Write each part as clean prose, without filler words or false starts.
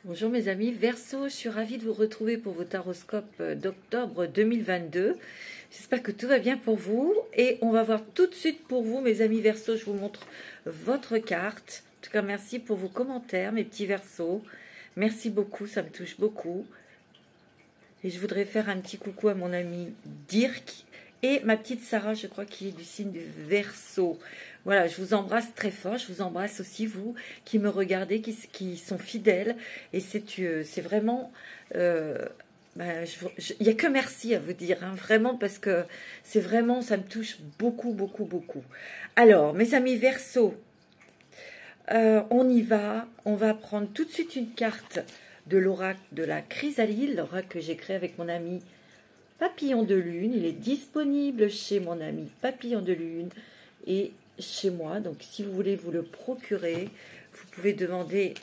Bonjour mes amis, Verseau, je suis ravie de vous retrouver pour vos taroscopes d'octobre 2022. J'espère que tout va bien pour vous et on va voir tout de suite pour vous mes amis Verseau, je vous montre votre carte. En tout cas merci pour vos commentaires mes petits Verseaux, merci beaucoup, ça me touche beaucoup. Et je voudrais faire un petit coucou à mon ami Dirk et ma petite Sarah, je crois, qui est du signe du Verseau. Voilà, je vous embrasse très fort. Je vous embrasse aussi, vous, qui me regardez, qui sont fidèles. Et c'est vraiment... il n'y a que merci à vous dire, hein, vraiment, parce que c'est vraiment, ça me touche beaucoup, beaucoup, beaucoup. Alors, mes amis Verseau, on y va. On va prendre tout de suite une carte de l'oracle de la chrysalide, l'oracle que j'ai créé avec mon ami Papillon de Lune. Il est disponible chez mon ami Papillon de Lune et chez moi. Donc, si vous voulez vous le procurer, vous pouvez demander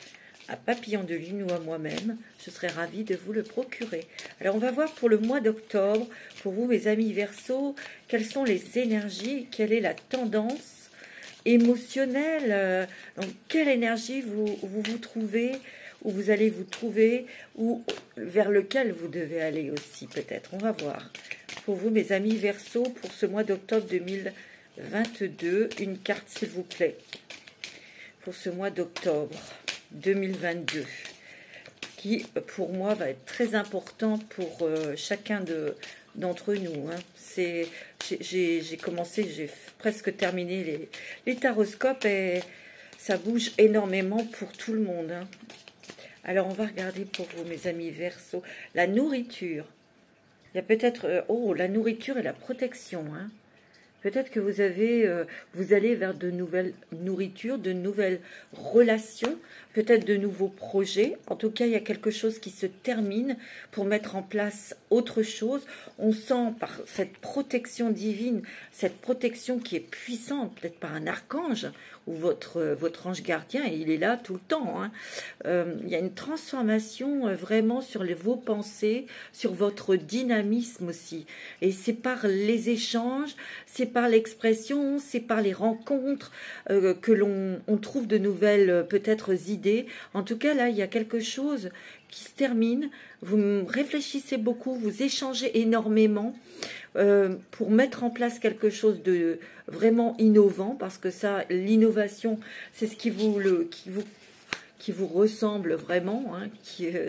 à Papillon de Lune ou à moi-même. Je serai ravie de vous le procurer. Alors, on va voir pour le mois d'octobre, pour vous, mes amis Verseau, quelles sont les énergies, quelle est la tendance émotionnelle, donc quelle énergie vous trouvez, où vous allez vous trouver, ou vers lequel vous devez aller aussi, peut-être. On va voir. Pour vous, mes amis Verseau, pour ce mois d'octobre 2022, une carte, s'il vous plaît. Pour ce mois d'octobre 2022, qui, pour moi, va être très important pour chacun d'entre nous. Hein. J'ai commencé, j'ai presque terminé les taroscopes et ça bouge énormément pour tout le monde. Hein. Alors, on va regarder pour vous, mes amis Verseau, la nourriture. Il y a peut-être... la nourriture et la protection. Hein. Peut-être que vous allez vers de nouvelles nourritures, de nouvelles relations, peut-être de nouveaux projets. En tout cas, il y a quelque chose qui se termine pour mettre en place autre chose. On sent par cette protection divine, cette protection qui est puissante, peut-être par un archange ou votre ange gardien, et il est là tout le temps. Hein. Il y a une transformation vraiment sur vos pensées, sur votre dynamisme aussi. Et c'est par les échanges, c'est par l'expression, c'est par les rencontres que l'on trouve de nouvelles peut-être idées. En tout cas, là, il y a quelque chose qui se termine. Vous réfléchissez beaucoup, vous échangez énormément pour mettre en place quelque chose de vraiment innovant, parce que ça, l'innovation, c'est ce qui vous ressemble vraiment, hein,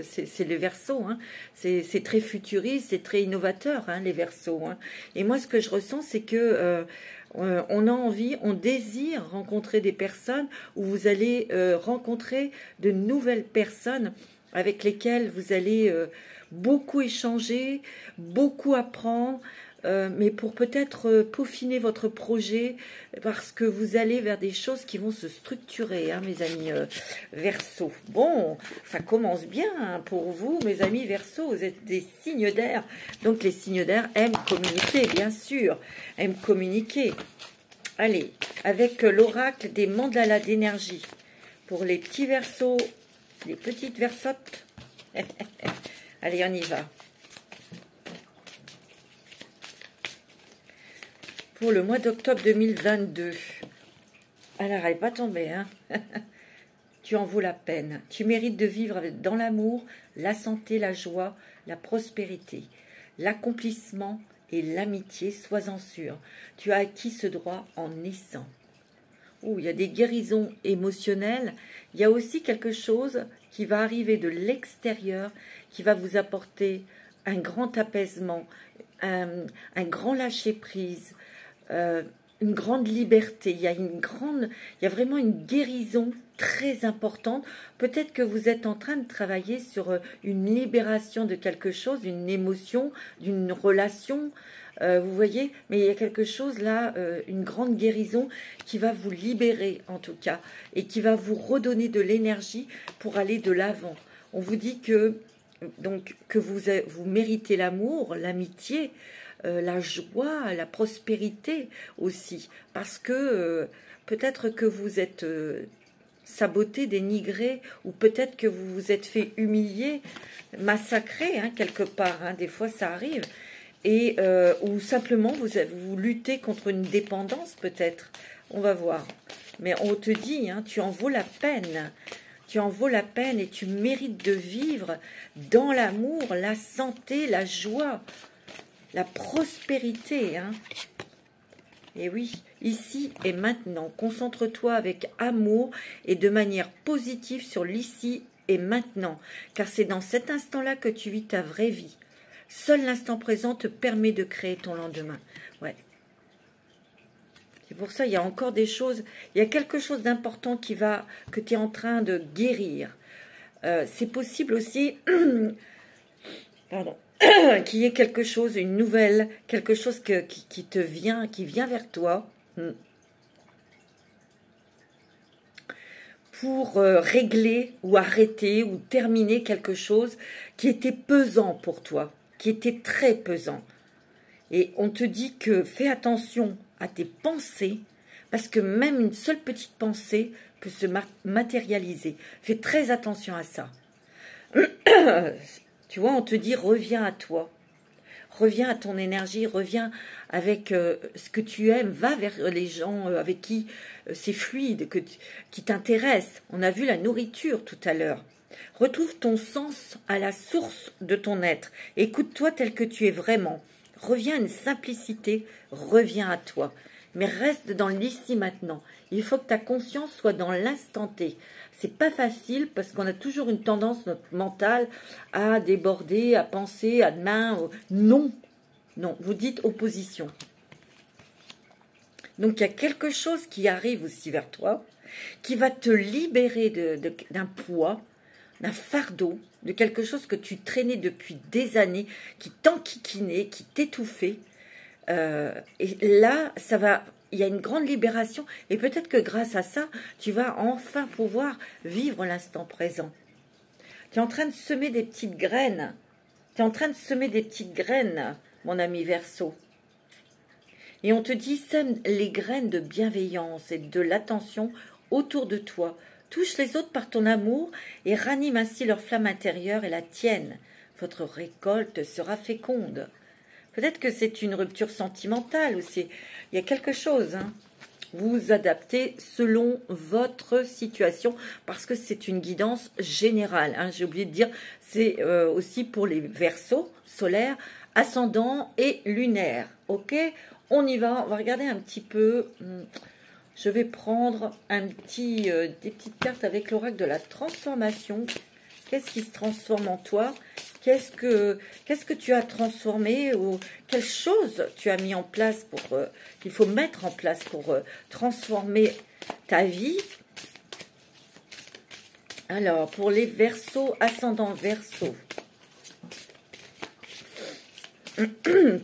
c'est les Verseaux, hein, c'est très futuriste, c'est très innovateur, hein, les Verseaux. Hein. Et moi, ce que je ressens, c'est que on a envie, on désire rencontrer des personnes où vous allez rencontrer de nouvelles personnes avec lesquelles vous allez beaucoup échanger, beaucoup apprendre, mais pour peut-être peaufiner votre projet, parce que vous allez vers des choses qui vont se structurer, hein, mes amis Verseau. Bon, ça commence bien hein, pour vous, mes amis Verseau, vous êtes des signes d'air. Donc les signes d'air aiment communiquer, bien sûr, aiment communiquer. Allez, avec l'oracle des mandalas d'énergie, pour les petits Verseaux, les petites Versottes. Allez, on y va. Pour le mois d'octobre 2022. Alors, elle n'est pas tombée, hein. Tu en vaux la peine. Tu mérites de vivre dans l'amour, la santé, la joie, la prospérité, l'accomplissement et l'amitié, sois-en sûr. Tu as acquis ce droit en naissant. Il y a des guérisons émotionnelles. Il y a aussi quelque chose qui va arriver de l'extérieur, qui va vous apporter un grand apaisement, un grand lâcher-prise, une grande liberté. Il y a vraiment une guérison très importante. Peut-être que vous êtes en train de travailler sur une libération de quelque chose, d'une émotion, d'une relation. Vous voyez, mais il y a quelque chose là, une grande guérison qui va vous libérer en tout cas et qui va vous redonner de l'énergie pour aller de l'avant. On vous dit que vous méritez l'amour, l'amitié, la joie, la prospérité aussi, parce que peut-être que vous êtes saboté, dénigré, ou peut-être que vous vous êtes fait humilier, massacrer hein, quelque part, hein, des fois ça arrive, et ou simplement vous luttez contre une dépendance peut-être, on va voir. Mais on te dit, hein, tu en vaux la peine. tu en vaux la peine et tu mérites de vivre dans l'amour, la santé, la joie, la prospérité. Hein. Et oui, ici et maintenant, concentre-toi avec amour et de manière positive sur l'ici et maintenant, car c'est dans cet instant-là que tu vis ta vraie vie. Seul l'instant présent te permet de créer ton lendemain. Ouais. C'est pour ça, il y a encore des choses, il y a quelque chose d'important que tu es en train de guérir. C'est possible aussi, pardon, qu'il y ait quelque chose, une nouvelle, quelque chose qui vient vers toi pour régler ou arrêter ou terminer quelque chose qui était pesant pour toi, qui était très pesant. Et on te dit que fais attention à tes pensées, parce que même une seule petite pensée peut se matérialiser. Fais très attention à ça. Tu vois, on te dit reviens à toi, reviens à ton énergie, reviens avec ce que tu aimes, va vers les gens avec qui c'est fluide, qui t'intéressent. On a vu la nourriture tout à l'heure. Retrouve ton sens à la source de ton être. Écoute-toi tel que tu es vraiment. Reviens à une simplicité, reviens à toi. Mais reste dans l'ici maintenant. Il faut que ta conscience soit dans l'instant T. C'est pas facile parce qu'on a toujours une tendance, notre mental, à déborder, à penser à demain. Non, non, vous dites opposition. Donc il y a quelque chose qui arrive aussi vers toi, qui va te libérer d'un poids, d'un fardeau, de quelque chose que tu traînais depuis des années, qui t'enquiquinait, qui t'étouffait. Et là, il y a une grande libération. Et peut-être que grâce à ça, tu vas enfin pouvoir vivre l'instant présent. Tu es en train de semer des petites graines. Tu es en train de semer des petites graines, mon ami Verseau. Et on te dit, sème les graines de bienveillance et de l'attention autour de toi. Touche les autres par ton amour et ranime ainsi leur flamme intérieure et la tienne. Votre récolte sera féconde. Peut-être que c'est une rupture sentimentale aussi. Il y a quelque chose. Hein. Vous vous adaptez selon votre situation parce que c'est une guidance générale. Hein. J'ai oublié de dire, c'est aussi pour les Verseaux solaires, ascendants et lunaires. Ok, on y va. On va regarder un petit peu. Je vais prendre des petites cartes avec l'oracle de la transformation. Qu'est-ce qui se transforme en toi? Qu'est-ce que tu as transformé ou quelle chose tu as mis en place qu'il faut mettre en place pour transformer ta vie? Alors, pour les Verseaux, ascendant Verseau,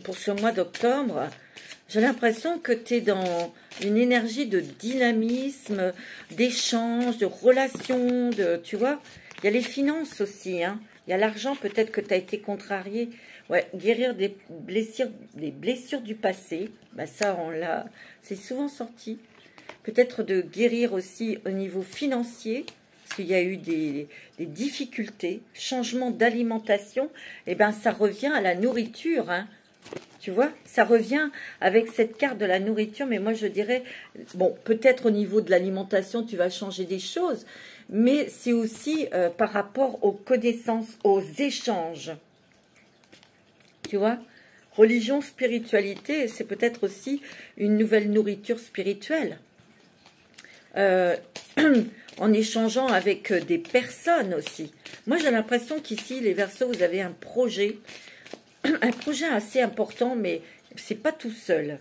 pour ce mois d'octobre, j'ai l'impression que tu es dans une énergie de dynamisme, d'échange, de relation, tu vois. Il y a les finances aussi, hein. Il y a l'argent, peut-être que tu as été contrarié. Ouais, guérir des blessures du passé. Ben ça, c'est souvent sorti. Peut-être de guérir aussi au niveau financier, parce qu'il y a eu des difficultés. Changement d'alimentation, et ben ça revient à la nourriture, hein. Tu vois, ça revient avec cette carte de la nourriture, mais moi je dirais, bon, peut-être au niveau de l'alimentation, tu vas changer des choses, mais c'est aussi par rapport aux connaissances, aux échanges. Tu vois, religion, spiritualité, c'est peut-être aussi une nouvelle nourriture spirituelle. En échangeant avec des personnes aussi. Moi j'ai l'impression qu'ici, les Verseaux, vous avez un projet assez important, mais c'est pas tout seul.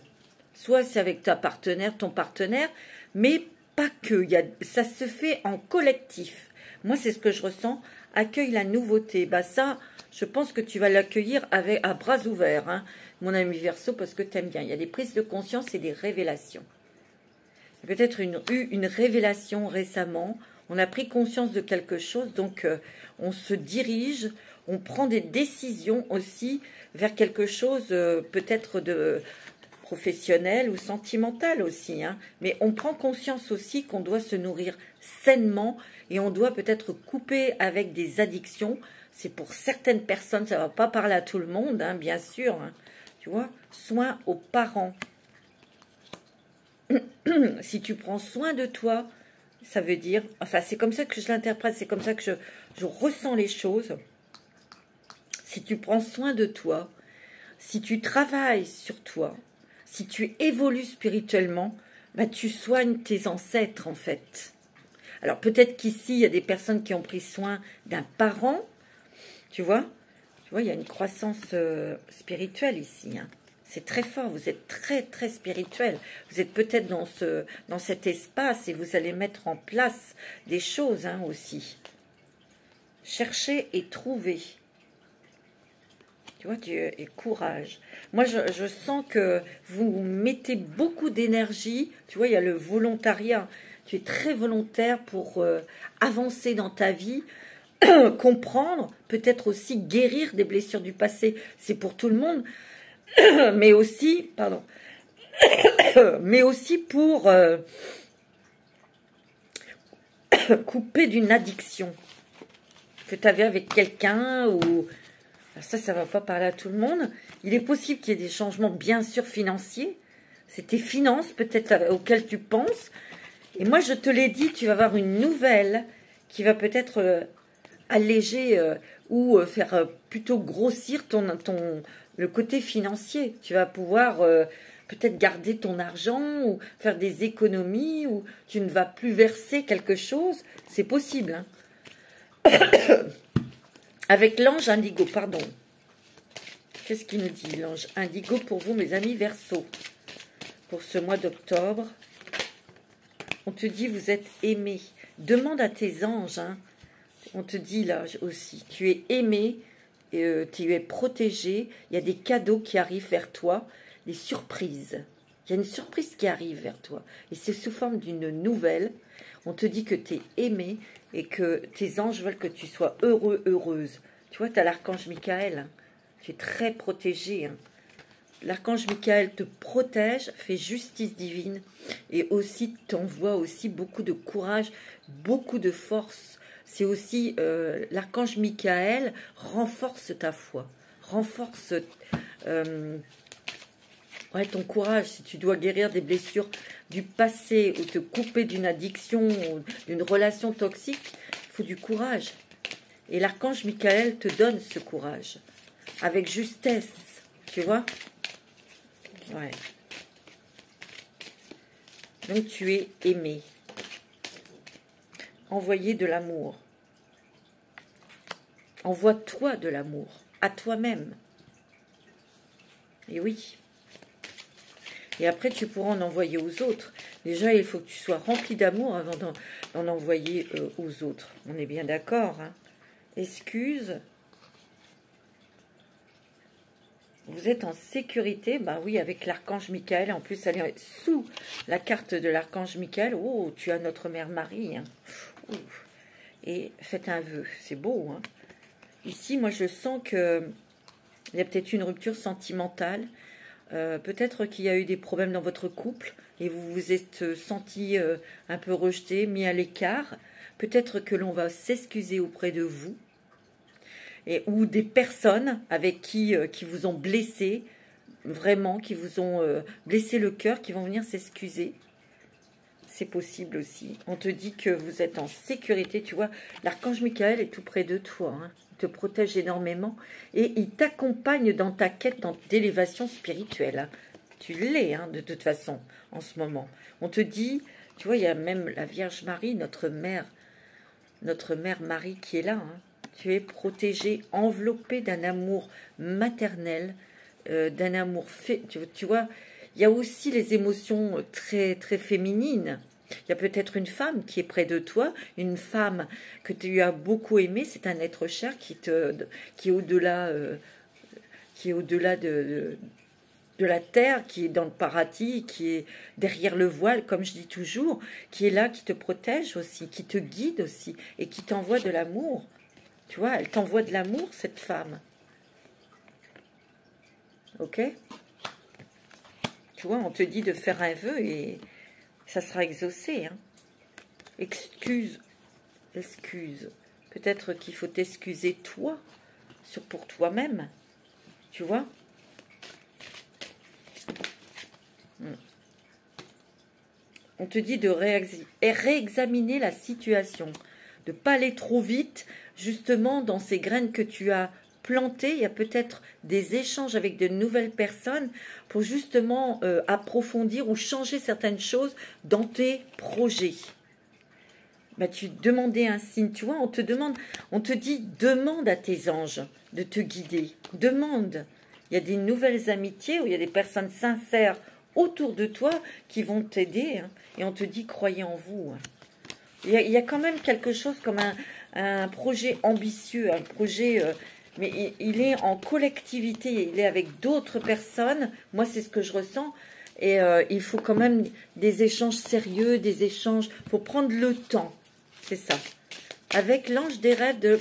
Soit c'est avec ton partenaire, mais pas que. Ça se fait en collectif. Moi, c'est ce que je ressens. Accueille la nouveauté. Bah ça, je pense que tu vas l'accueillir à bras ouverts, hein, mon ami Verseau, parce que tu aimes bien. Il y a des prises de conscience et des révélations. Peut-être eu une révélation récemment. On a pris conscience de quelque chose, donc on se dirige. On prend des décisions aussi vers quelque chose peut-être de professionnel ou sentimental aussi. Hein. Mais on prend conscience aussi qu'on doit se nourrir sainement et on doit peut-être couper avec des addictions. C'est pour certaines personnes, ça ne va pas parler à tout le monde, hein, bien sûr. Hein. Tu vois, soin aux parents. Si tu prends soin de toi, Ça veut dire, enfin c'est comme ça que je l'interprète, c'est comme ça que je ressens les choses. Si tu prends soin de toi, si tu travailles sur toi, si tu évolues spirituellement, bah, tu soignes tes ancêtres en fait. Alors peut-être qu'ici, il y a des personnes qui ont pris soin d'un parent, tu vois. Tu vois, il y a une croissance spirituelle ici, hein. C'est très fort, vous êtes très très spirituel. Vous êtes peut-être dans cet espace et vous allez mettre en place des choses hein, aussi. Chercher et trouver. Tu vois, et courage. Moi, je sens que vous mettez beaucoup d'énergie. Tu vois, il y a le volontariat. Tu es très volontaire pour avancer dans ta vie, comprendre, peut-être aussi guérir des blessures du passé. C'est pour tout le monde. Mais aussi, pardon, mais aussi pour couper d'une addiction que tu avais avec quelqu'un ou... Ça ne va pas parler à tout le monde. Il est possible qu'il y ait des changements, bien sûr, financiers. C'est tes finances, peut-être, auxquelles tu penses. Et moi, je te l'ai dit, tu vas avoir une nouvelle qui va peut-être alléger ou faire plutôt grossir le côté financier. Tu vas pouvoir peut-être garder ton argent ou faire des économies ou tu ne vas plus verser quelque chose. C'est possible, hein. Avec l'ange indigo, pardon. Qu'est-ce qu'il nous dit, l'ange indigo, pour vous, mes amis Verseau, pour ce mois d'octobre? On te dit, vous êtes aimé. Demande à tes anges, hein. On te dit là aussi, tu es aimé, tu es protégé. Il y a des cadeaux qui arrivent vers toi, des surprises. Il y a une surprise qui arrive vers toi. Et c'est sous forme d'une nouvelle. On te dit que tu es aimé et que tes anges veulent que tu sois heureux, heureuse. Tu vois, tu as l'archange Michael. Hein. Tu es très protégé. Hein. L'archange Michael te protège, fait justice divine et aussi t'envoie aussi beaucoup de courage, beaucoup de force. C'est aussi l'archange Michael renforce ta foi, renforce ouais, ton courage. Si tu dois guérir des blessures du passé ou te couper d'une addiction ou d'une relation toxique, il faut du courage. Et l'archange Michael te donne ce courage avec justesse, tu vois. Ouais. Donc tu es aimé. Envoyer de l'amour. Envoie-toi de l'amour à toi-même. Et oui. Et après, tu pourras en envoyer aux autres. Déjà, il faut que tu sois rempli d'amour avant d'en envoyer aux autres. On est bien d'accord, hein? Excuse. Vous êtes en sécurité, bah oui, avec l'archange Michael. En plus, elle est sous la carte de l'archange Michael. Oh, tu as notre mère Marie. Hein. Et faites un vœu. C'est beau, hein? Ici, moi, je sens qu'il y a peut-être une rupture sentimentale. Peut-être qu'il y a eu des problèmes dans votre couple et vous vous êtes senti un peu rejeté, mis à l'écart. Peut-être que l'on va s'excuser auprès de vous ou des personnes avec qui vous ont blessé, vraiment, qui vous ont blessé le cœur, qui vont venir s'excuser. C'est possible aussi. On te dit que vous êtes en sécurité. Tu vois, l'archange Michael est tout près de toi. Hein. Il te protège énormément. Et il t'accompagne dans ta quête d'élévation spirituelle. Hein. Tu l'es, hein, de toute façon, en ce moment. On te dit, tu vois, il y a même la Vierge Marie, notre mère Marie qui est là. Hein. Tu es protégé, enveloppé d'un amour maternel, d'un amour fait. Tu vois, il y a aussi les émotions très, très féminines. Il y a peut-être une femme qui est près de toi, une femme que tu as beaucoup aimée. C'est un être cher qui est au-delà de la terre, qui est dans le paradis, qui est derrière le voile, comme je dis toujours, qui est là, qui te protège aussi, qui te guide aussi et qui t'envoie de l'amour. Tu vois, elle t'envoie de l'amour, cette femme. Ok ? Tu vois, on te dit de faire un vœu et ça sera exaucé. Hein. Excuse. Peut-être qu'il faut t'excuser toi, pour toi-même. Tu vois? On te dit de réexaminer la situation, de ne pas aller trop vite, justement, dans ces graines que tu as plantées. Il y a peut-être des échanges avec de nouvelles personnes pour justement approfondir ou changer certaines choses dans tes projets. Bah, tu demandais un signe, tu vois, on te dit, demande à tes anges de te guider, demande. Il y a des nouvelles amitiés où il y a des personnes sincères autour de toi qui vont t'aider, hein, et on te dit, croyez en vous. Hein. Il y a quand même quelque chose comme un projet ambitieux, un projet, mais il est en collectivité, il est avec d'autres personnes, moi c'est ce que je ressens, et il faut quand même des échanges sérieux, des échanges, il faut prendre le temps. C'est ça. Avec l'ange des rêves de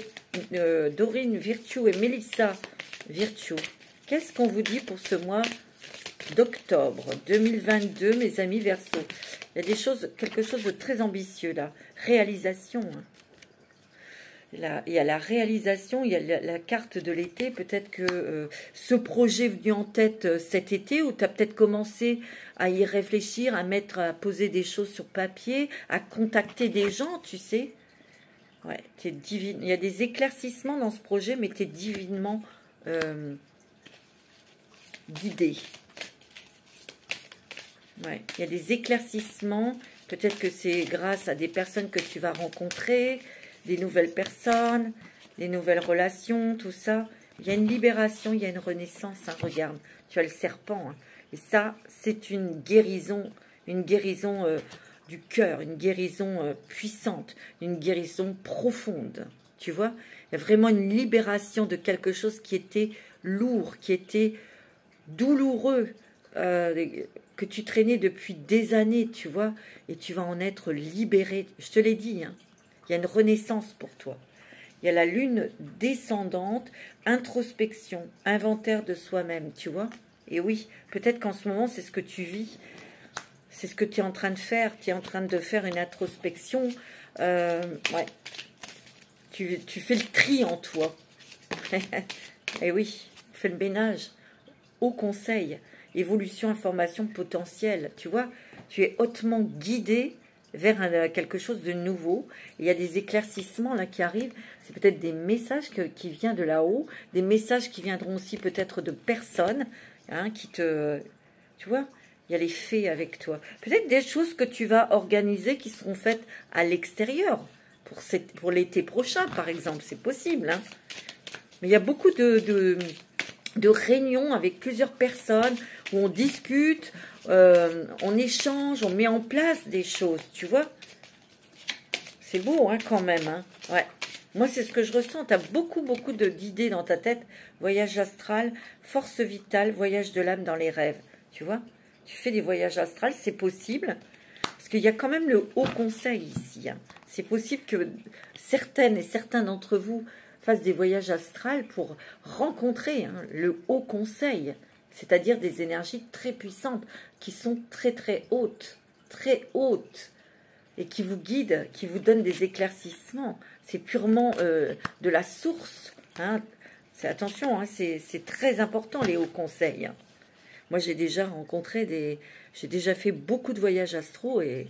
Dorine Virtue et Mélissa Virtue. Qu'est-ce qu'on vous dit pour ce mois d'octobre 2022, mes amis Verseau? Il y a des choses, quelque chose de très ambitieux là. Réalisation. Hein. Là, il y a la réalisation, il y a la carte de l'été. Peut-être que ce projet venu en tête cet été, où tu as peut-être commencé à y réfléchir, à poser des choses sur papier, à contacter des gens, tu sais. Ouais, t'es divine. Il y a des éclaircissements dans ce projet, mais tu es divinement guidé. Ouais, il y a des éclaircissements. Peut-être que c'est grâce à des personnes que tu vas rencontrer, des nouvelles personnes, des nouvelles relations, tout ça. Il y a une libération, il y a une renaissance. Hein, regarde, tu as le serpent. Hein. Et ça, c'est une guérison du cœur, une guérison puissante, une guérison profonde. Tu vois, il y a vraiment une libération de quelque chose qui était lourd, qui était douloureux, que tu traînais depuis des années, tu vois, et tu vas en être libéré. Je te l'ai dit, hein. Il y a une renaissance pour toi. Il y a la lune descendante, introspection, inventaire de soi-même, tu vois. Et oui, peut-être qu'en ce moment, c'est ce que tu vis. C'est ce que tu es en train de faire. Tu es en train de faire une introspection. Ouais. Tu fais le tri en toi. Et oui, fais le ménage. Au conseil, évolution, information potentielle. Tu vois, tu es hautement guidé vers quelque chose de nouveau. Il y a des éclaircissements là qui arrivent. C'est peut-être des messages qui viennent de là-haut, des messages qui viendront aussi peut-être de personnes, hein, qui te... Tu vois, il y a les fées avec toi. Peut-être des choses que tu vas organiser qui seront faites à l'extérieur, pour l'été prochain, par exemple. C'est possible, hein. Mais il y a beaucoup de réunions avec plusieurs personnes où on discute, on échange, on met en place des choses, tu vois. C'est beau, hein, quand même. Hein. Ouais. Moi, c'est ce que je ressens. Tu as beaucoup d'idées dans ta tête. Voyage astral, force vitale, voyage de l'âme dans les rêves. Tu vois, tu fais des voyages astrales, c'est possible. Parce qu'il y a quand même le haut conseil ici. Hein. C'est possible que certaines et certains d'entre vous fassent des voyages astrales pour rencontrer, hein, le haut conseil. C'est-à-dire des énergies très puissantes qui sont très hautes. Très hautes. Et qui vous guident, qui vous donnent des éclaircissements. C'est purement de la source. Hein. Attention, hein, c'est très important les hauts conseils. Hein. Moi, j'ai déjà rencontré j'ai déjà fait beaucoup de voyages astraux et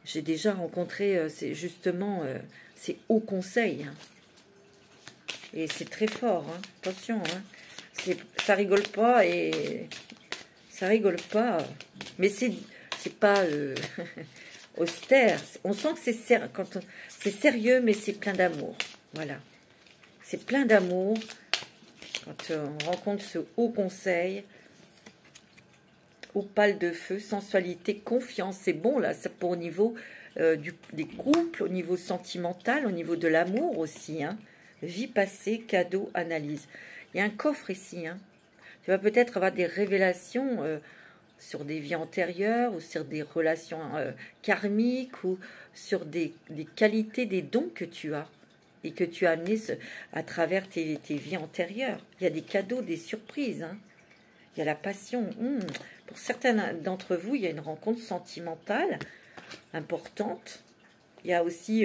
j'ai déjà rencontré justement ces hauts conseils. Hein. Et c'est très fort. Hein. Attention, hein. Ça rigole pas et ça rigole pas. Mais c'est pas austère. On sent que c'est sérieux, mais c'est plein d'amour. Voilà. C'est plein d'amour. Quand on rencontre ce haut conseil, opale de feu, sensualité, confiance, c'est bon là, c'est pour au niveau des couples, au niveau sentimental, au niveau de l'amour aussi. Hein. Vie passée, cadeau, analyse. Il y a un coffre ici. Hein. Tu vas peut-être avoir des révélations sur des vies antérieures ou sur des relations karmiques ou sur des qualités, des dons que tu as et que tu as amenés à travers tes vies antérieures. Il y a des cadeaux, des surprises. Hein. Il y a la passion. Pour certains d'entre vous, il y a une rencontre sentimentale importante. Il y a aussi,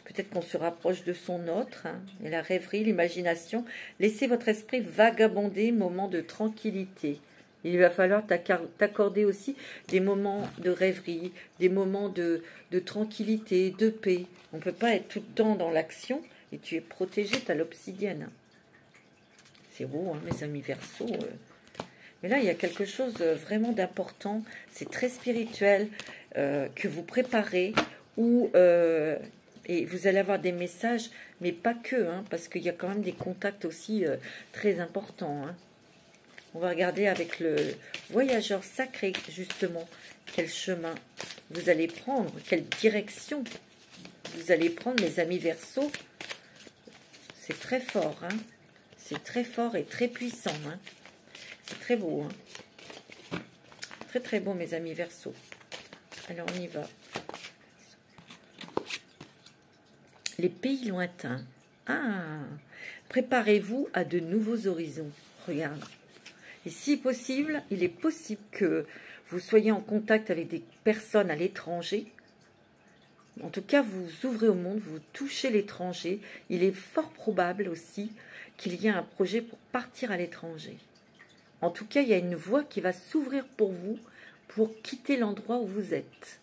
peut-être qu'on se rapproche de son autre. Hein. Il y a la rêverie, l'imagination. Laissez votre esprit vagabonder, moment de tranquillité. Il va falloir t'accorder aussi des moments de rêverie, des moments de tranquillité, de paix. On ne peut pas être tout le temps dans l'action et tu es protégé, tu as l'obsidienne. C'est beau, hein, mes amis Verseaux. Mais là, il y a quelque chose vraiment d'important. C'est très spirituel que vous préparez et vous allez avoir des messages, mais pas que, hein, parce qu'il y a quand même des contacts aussi très importants. Hein. On va regarder avec le voyageur sacré, justement, quel chemin vous allez prendre, quelle direction vous allez prendre, mes amis Verseaux. C'est très fort, hein. C'est très fort et très puissant, hein. C'est très beau, hein. Très très beau, mes amis Verseaux. Alors, on y va. Les pays lointains. Ah, préparez-vous à de nouveaux horizons. Regarde. Et si possible, il est possible que vous soyez en contact avec des personnes à l'étranger. En tout cas, vous ouvrez au monde, vous touchez l'étranger. Il est fort probable aussi qu'il y ait un projet pour partir à l'étranger. En tout cas, il y a une voie qui va s'ouvrir pour vous pour quitter l'endroit où vous êtes.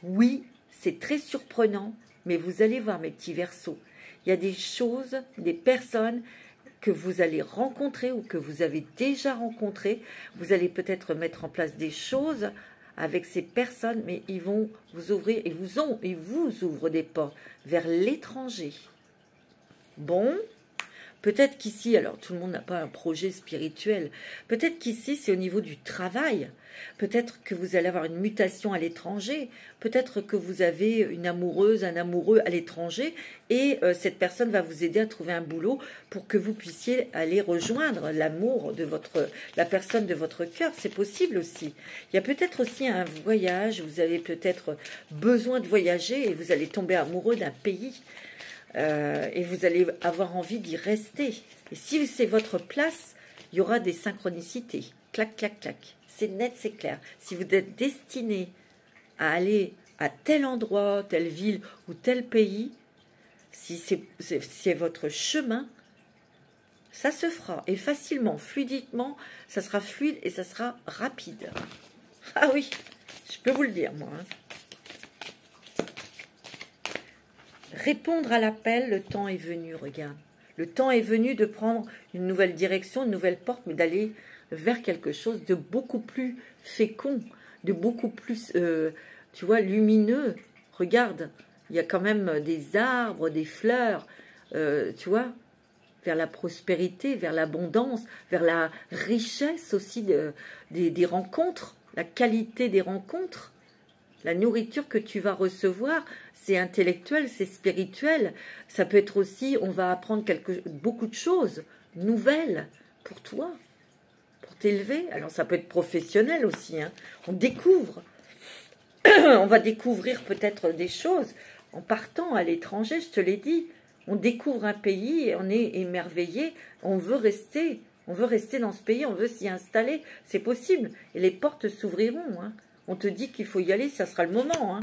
Oui, c'est très surprenant, mais vous allez voir, mes petits Verseaux. Il y a des choses, des personnes que vous allez rencontrer ou que vous avez déjà rencontrées. Vous allez peut-être mettre en place des choses avec ces personnes, mais ils vont vous ouvrir et vous ouvrent des portes vers l'étranger. Bon, peut-être qu'ici, alors tout le monde n'a pas un projet spirituel, peut-être qu'ici c'est au niveau du travail, peut-être que vous allez avoir une mutation à l'étranger, peut-être que vous avez une amoureuse, un amoureux à l'étranger et cette personne va vous aider à trouver un boulot pour que vous puissiez aller rejoindre l'amour de la personne de votre cœur, c'est possible aussi. Il y a peut-être aussi un voyage, vous avez peut-être besoin de voyager et vous allez tomber amoureux d'un pays. Et vous allez avoir envie d'y rester. Et si c'est votre place, il y aura des synchronicités. Clac, clac, clac. C'est net, c'est clair. Si vous êtes destiné à aller à tel endroit, telle ville ou tel pays, si c'est votre chemin, ça se fera. Et facilement, fluidiquement, ça sera fluide et ça sera rapide. Ah oui, je peux vous le dire, moi. Hein. Répondre à l'appel, le temps est venu, regarde. Le temps est venu de prendre une nouvelle direction, une nouvelle porte, mais d'aller vers quelque chose de beaucoup plus fécond, de beaucoup plus, tu vois, lumineux. Regarde, il y a quand même des arbres, des fleurs, tu vois, vers la prospérité, vers l'abondance, vers la richesse aussi des rencontres, la qualité des rencontres. La nourriture que tu vas recevoir, c'est intellectuel, c'est spirituel. Ça peut être aussi, on va apprendre beaucoup de choses nouvelles pour toi, pour t'élever. Alors ça peut être professionnel aussi. Hein. On découvre. On va découvrir peut-être des choses en partant à l'étranger, je te l'ai dit. On découvre un pays et on est émerveillé. On veut rester dans ce pays, on veut s'y installer. C'est possible. Et les portes s'ouvriront. Hein. On te dit qu'il faut y aller, ça sera le moment. Hein.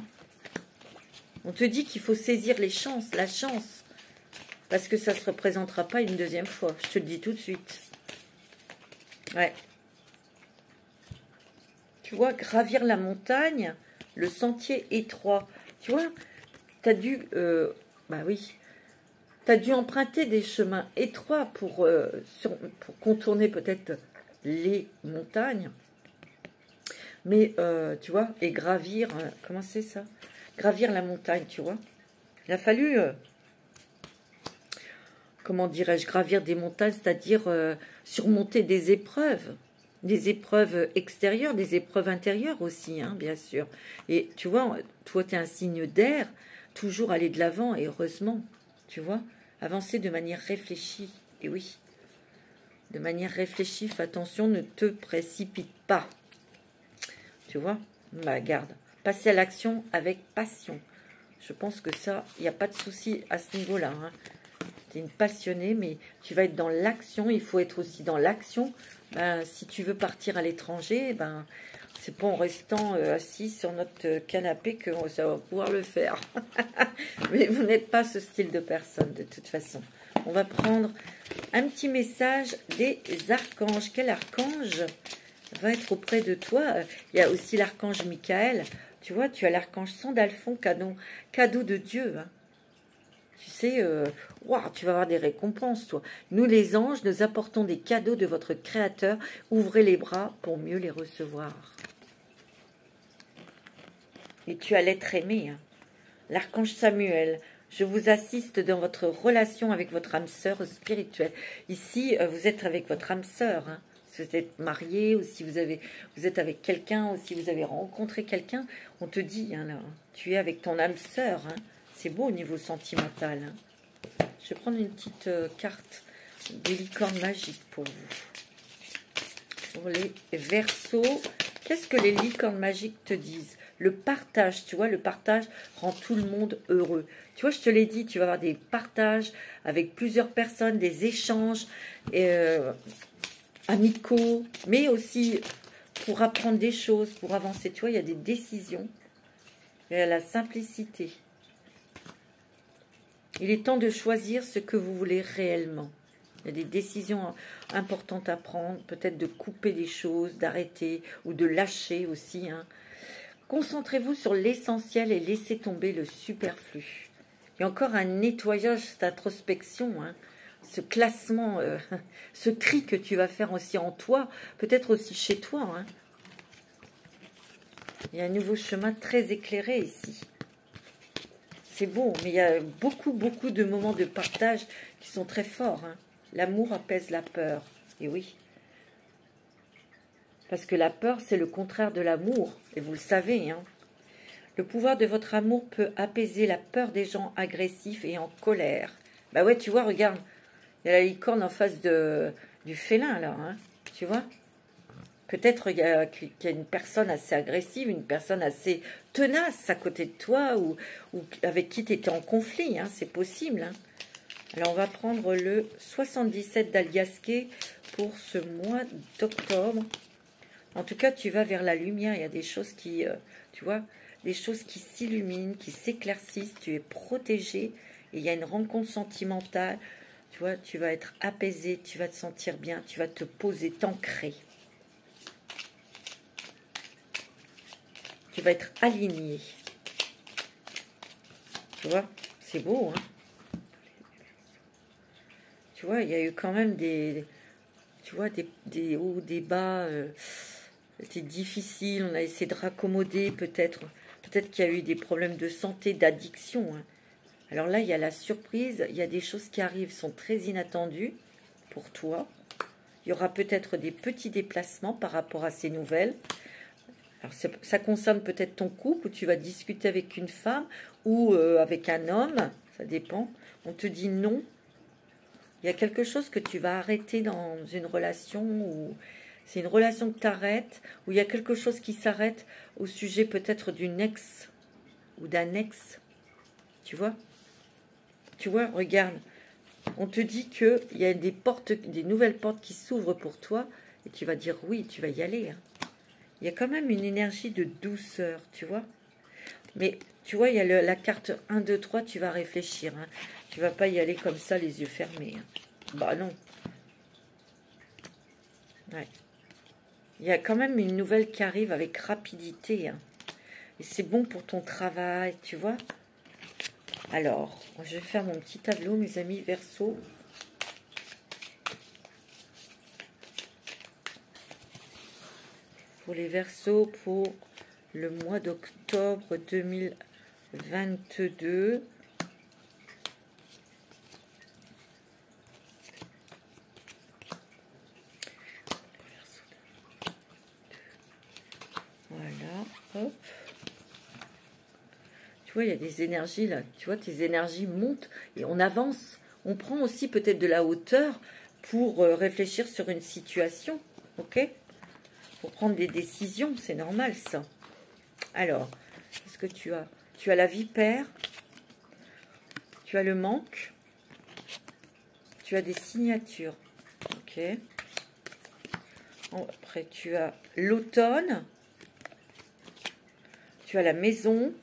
On te dit qu'il faut saisir les chances, la chance. Parce que ça ne se représentera pas une deuxième fois. Je te le dis tout de suite. Ouais. Tu vois, gravir la montagne, le sentier étroit. Tu vois, tu as dû... bah oui. Tu as dû emprunter des chemins étroits pour contourner peut-être les montagnes. Mais, tu vois, et gravir, comment c'est ça? Gravir la montagne, tu vois. Il a fallu, comment dirais-je, gravir des montagnes, c'est-à-dire surmonter des épreuves extérieures, des épreuves intérieures aussi, hein, bien sûr. Et tu vois, toi, tu es un signe d'air, toujours aller de l'avant, et heureusement, tu vois, avancer de manière réfléchie, et oui, de manière réfléchie, fais attention, ne te précipite pas. Tu vois, bah, garde. Passer à l'action avec passion. Je pense que ça, il n'y a pas de souci à ce niveau-là. Hein. Tu es une passionnée, mais tu vas être dans l'action. Il faut être aussi dans l'action. Ben, si tu veux partir à l'étranger, ben, c'est pas en restant assis sur notre canapé que ça va pouvoir le faire. Mais vous n'êtes pas ce style de personne, de toute façon. On va prendre un petit message des archanges. Quel archange va être auprès de toi. Il y a aussi l'archange Michael. Tu vois, tu as l'archange Sandalphon, cadeau de Dieu. Hein. Tu sais, wow, tu vas avoir des récompenses, toi. Nous, les anges, nous apportons des cadeaux de votre Créateur. Ouvrez les bras pour mieux les recevoir. Et tu as l'être aimé. Hein. L'archange Samuel, je vous assiste dans votre relation avec votre âme sœur spirituelle. Ici, vous êtes avec votre âme sœur. Hein. Si vous êtes marié, ou si vous êtes avec quelqu'un, ou si vous avez rencontré quelqu'un, on te dit, hein, là, tu es avec ton âme sœur. Hein. C'est beau au niveau sentimental. Hein. Je vais prendre une petite carte des licornes magiques pour vous. Pour les Verseaux, qu'est-ce que les licornes magiques te disent? Le partage, tu vois, le partage rend tout le monde heureux. Tu vois, je te l'ai dit, tu vas avoir des partages avec plusieurs personnes, des échanges amicaux, mais aussi pour apprendre des choses, pour avancer. Tu vois, il y a des décisions. Il y a la simplicité. Il est temps de choisir ce que vous voulez réellement. Il y a des décisions importantes à prendre, peut-être de couper des choses, d'arrêter ou de lâcher aussi. Hein. Concentrez-vous sur l'essentiel et laissez tomber le superflu. Il y a encore un nettoyage, cette introspection, hein. Ce classement, ce tri que tu vas faire aussi en toi, peut-être aussi chez toi. Hein. Il y a un nouveau chemin très éclairé ici. C'est beau, mais il y a beaucoup de moments de partage qui sont très forts. Hein. L'amour apaise la peur. Et oui. Parce que la peur, c'est le contraire de l'amour. Et vous le savez. Hein. Le pouvoir de votre amour peut apaiser la peur des gens agressifs et en colère. Bah ouais, tu vois, regarde. Il y a la licorne en face du félin, là. Hein. Tu vois? Peut-être qu'il y a une personne assez agressive, une personne assez tenace à côté de toi ou avec qui tu étais en conflit. Hein, c'est possible. Hein. Alors, on va prendre le 77 d'Aliasqué pour ce mois d'octobre. En tout cas, tu vas vers la lumière. Il y a des choses qui, tu vois, des choses qui s'illuminent, qui s'éclaircissent. Tu es protégé et il y a une rencontre sentimentale. Tu vois, tu vas être apaisé, tu vas te sentir bien, tu vas te poser, t'ancrer. Tu vas être aligné. Tu vois, c'est beau, hein. Tu vois, il y a eu quand même des hauts, des bas. C'était difficile, on a essayé de raccommoder peut-être. Peut-être qu'il y a eu des problèmes de santé, d'addiction. Hein. Alors là, il y a la surprise, il y a des choses qui arrivent, sont très inattendues pour toi. Il y aura peut-être des petits déplacements par rapport à ces nouvelles. Alors ça concerne peut-être ton couple, où tu vas discuter avec une femme ou avec un homme, ça dépend. On te dit non. Il y a quelque chose que tu vas arrêter dans une relation, ou c'est une relation que tu arrêtes, ou il y a quelque chose qui s'arrête au sujet peut-être d'une ex ou d'un ex. Tu vois? Tu vois, regarde. On te dit qu'il y a des portes, des nouvelles portes qui s'ouvrent pour toi, et tu vas dire oui, tu vas y aller. Hein. Il y a quand même une énergie de douceur, tu vois. Mais tu vois, il y a la carte 1, 2, 3, tu vas réfléchir. Hein. Tu vas pas y aller comme ça, les yeux fermés. Hein. Bah non. Ouais. Il y a quand même une nouvelle qui arrive avec rapidité. Hein. Et c'est bon pour ton travail, tu vois. Alors, je vais faire mon petit tableau, mes amis Verseaux. Pour les Verseaux, pour le mois d'octobre 2022. Voilà, hop. Tu vois, il y a des énergies là. Tu vois, tes énergies montent et on avance. On prend aussi peut-être de la hauteur pour réfléchir sur une situation. Ok? Pour prendre des décisions, c'est normal ça. Alors, qu'est-ce que tu as? Tu as la vipère. Tu as le manque. Tu as des signatures. Ok. Après, tu as l'automne. Tu as la maison.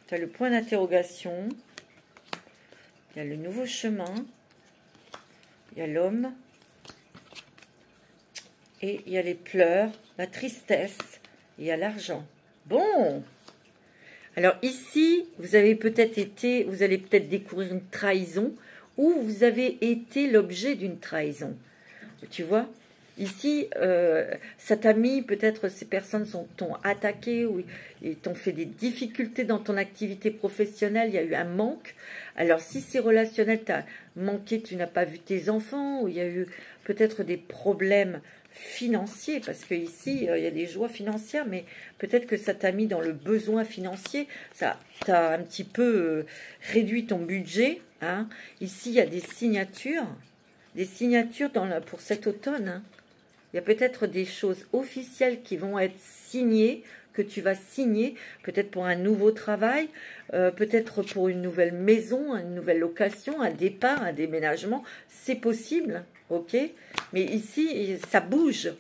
Tu as le point d'interrogation. Il y a le nouveau chemin. Il y a l'homme. Et il y a les pleurs, la tristesse, il y a l'argent. Bon. Alors ici, vous avez peut-être été, vous allez peut-être découvrir une trahison ou vous avez été l'objet d'une trahison. Tu vois? Ici, ça t'a mis, peut-être ces personnes t'ont attaqué ou ils t'ont fait des difficultés dans ton activité professionnelle, il y a eu un manque. Alors si c'est relationnel, tu as manqué, tu n'as pas vu tes enfants, ou il y a eu peut-être des problèmes financiers, parce que ici, il y a des joies financières, mais peut-être que ça t'a mis dans le besoin financier, ça t'a un petit peu réduit ton budget. Hein. Ici, il y a des signatures pour cet automne. Hein. Il y a peut-être des choses officielles qui vont être signées, que tu vas signer, peut-être pour un nouveau travail, peut-être pour une nouvelle maison, une nouvelle location, un départ, un déménagement. C'est possible, ok? Mais ici, ça bouge.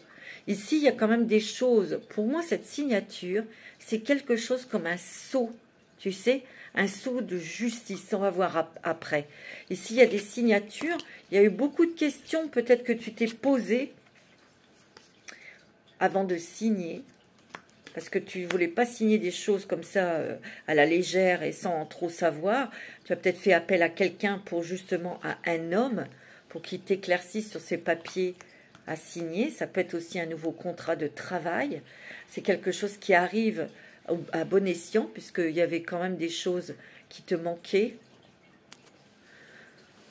Ici, il y a quand même des choses. Pour moi, cette signature, c'est quelque chose comme un sceau, tu sais, un sceau de justice. On va voir après. Ici, il y a des signatures. Il y a eu beaucoup de questions, peut-être que tu t'es posé avant de signer, parce que tu ne voulais pas signer des choses comme ça à la légère et sans trop savoir. Tu as peut-être fait appel à quelqu'un pour justement à un homme, pour qu'il t'éclaircisse sur ces papiers à signer. Ça peut être aussi un nouveau contrat de travail. C'est quelque chose qui arrive à bon escient, puisqu'il y avait quand même des choses qui te manquaient.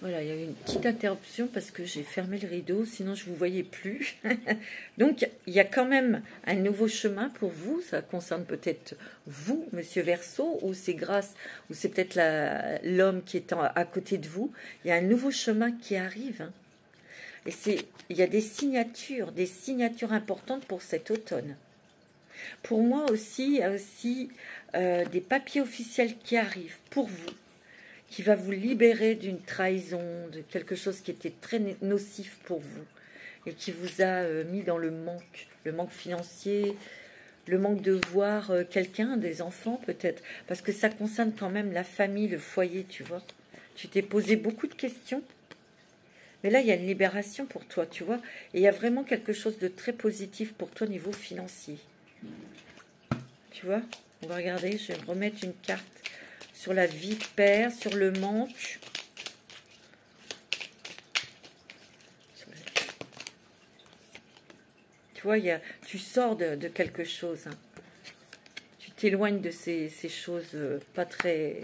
Voilà, il y a eu une petite interruption parce que j'ai fermé le rideau, sinon je ne vous voyais plus. Donc, il y a quand même un nouveau chemin pour vous. Ça concerne peut-être vous, Monsieur Verseau, ou c'est ou c'est peut-être l'homme qui est à côté de vous. Il y a un nouveau chemin qui arrive. Hein. Et il y a des signatures importantes pour cet automne. Pour moi aussi, il y a aussi des papiers officiels qui arrivent pour vous, qui va vous libérer d'une trahison, de quelque chose qui était très nocif pour vous et qui vous a mis dans le manque financier, le manque de voir quelqu'un, des enfants peut-être, parce que ça concerne quand même la famille, le foyer, tu vois. Tu t'es posé beaucoup de questions, mais là, il y a une libération pour toi, tu vois, et il y a vraiment quelque chose de très positif pour toi au niveau financier. Tu vois, on va regarder, je vais remettre une carte sur la vipère, sur le manque. Tu vois, tu sors de quelque chose. Hein. Tu t'éloignes de ces choses pas très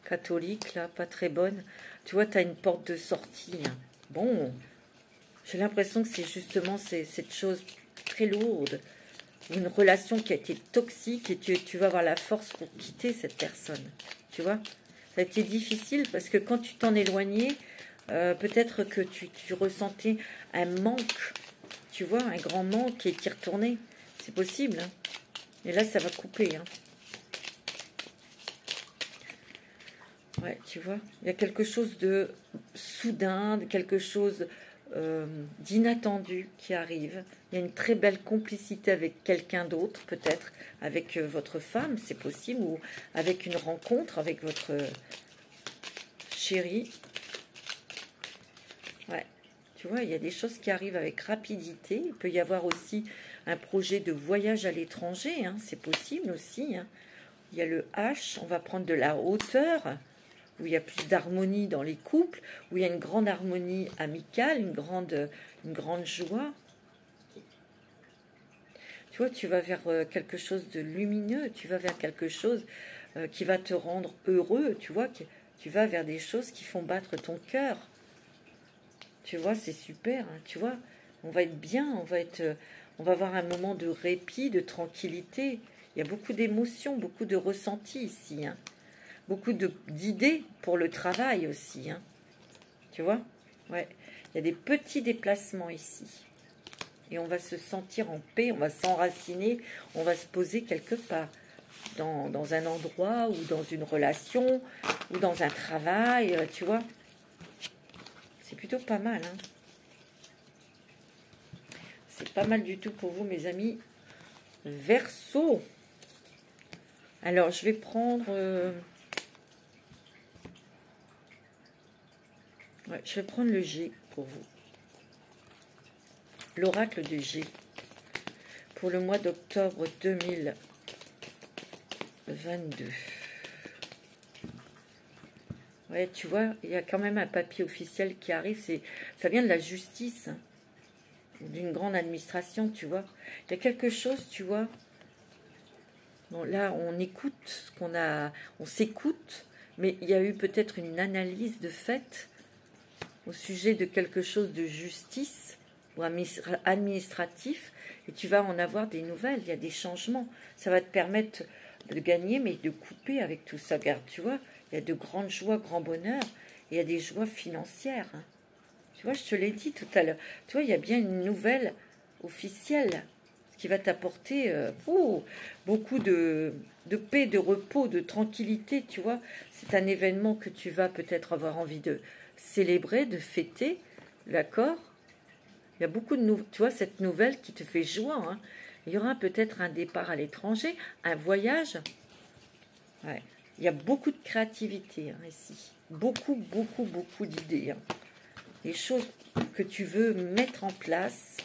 catholiques, là, pas très bonnes. Tu vois, tu as une porte de sortie. Hein. Bon, j'ai l'impression que c'est justement cette chose très lourde. Une relation qui a été toxique et tu vas avoir la force pour quitter cette personne. Tu vois, ça a été difficile parce que quand tu t'en éloignais, peut-être que tu ressentais un manque, tu vois, un grand manque et t'y retournais. C'est possible. Hein. Et là, ça va couper. Hein. Ouais, tu vois, il y a quelque chose de soudain, quelque chose d'inattendu qui arrive. Il y a une très belle complicité avec quelqu'un d'autre, peut-être, avec votre femme, c'est possible, ou avec une rencontre avec votre chéri. Ouais, tu vois, il y a des choses qui arrivent avec rapidité. Il peut y avoir aussi un projet de voyage à l'étranger, hein, c'est possible aussi. Hein. Il y a le H, on va prendre de la hauteur, où il y a plus d'harmonie dans les couples, où il y a une grande harmonie amicale, une grande joie. Tu vois, tu vas vers quelque chose de lumineux, tu vas vers quelque chose qui va te rendre heureux, tu vois, tu vas vers des choses qui font battre ton cœur. Tu vois, c'est super, hein, tu vois, on va être bien, on va avoir un moment de répit, de tranquillité. Il y a beaucoup d'émotions, beaucoup de ressentis ici, hein. Beaucoup d'idées pour le travail aussi, hein. Tu vois? Ouais, il y a des petits déplacements ici. Et on va se sentir en paix, on va s'enraciner, on va se poser quelque part. Dans un endroit ou dans une relation ou dans un travail, tu vois? C'est plutôt pas mal, hein. C'est pas mal du tout pour vous, mes amis. Verseau. Alors, je vais prendre... Ouais, je vais prendre le G pour vous. l'oracle de G pour le mois d'octobre 2022. Ouais, tu vois, il y a quand même un papier officiel qui arrive. Ça vient de la justice, hein, d'une grande administration, tu vois. Il y a quelque chose, tu vois. Bon, là, on écoute ce qu'on a, on s'écoute, mais il y a eu peut-être une analyse de fait au sujet de quelque chose de justice ou administratif, et tu vas en avoir des nouvelles. Il y a des changements. Ça va te permettre de gagner, mais de couper avec tout ça. Regarde, tu vois. Il y a de grandes joies, grand bonheur, et il y a des joies financières. Hein. Tu vois, je te l'ai dit tout à l'heure. Tu vois, il y a bien une nouvelle officielle qui va t'apporter beaucoup de paix, de repos, de tranquillité, tu vois. C'est un événement que tu vas peut-être avoir envie de célébrer, de fêter, d'accord. Il y a beaucoup de tu vois, cette nouvelle qui te fait joie. Hein. Il y aura peut-être un départ à l'étranger, un voyage. Ouais. Il y a beaucoup de créativité hein, ici. Beaucoup, beaucoup, beaucoup d'idées. Hein. Les choses que tu veux mettre en place.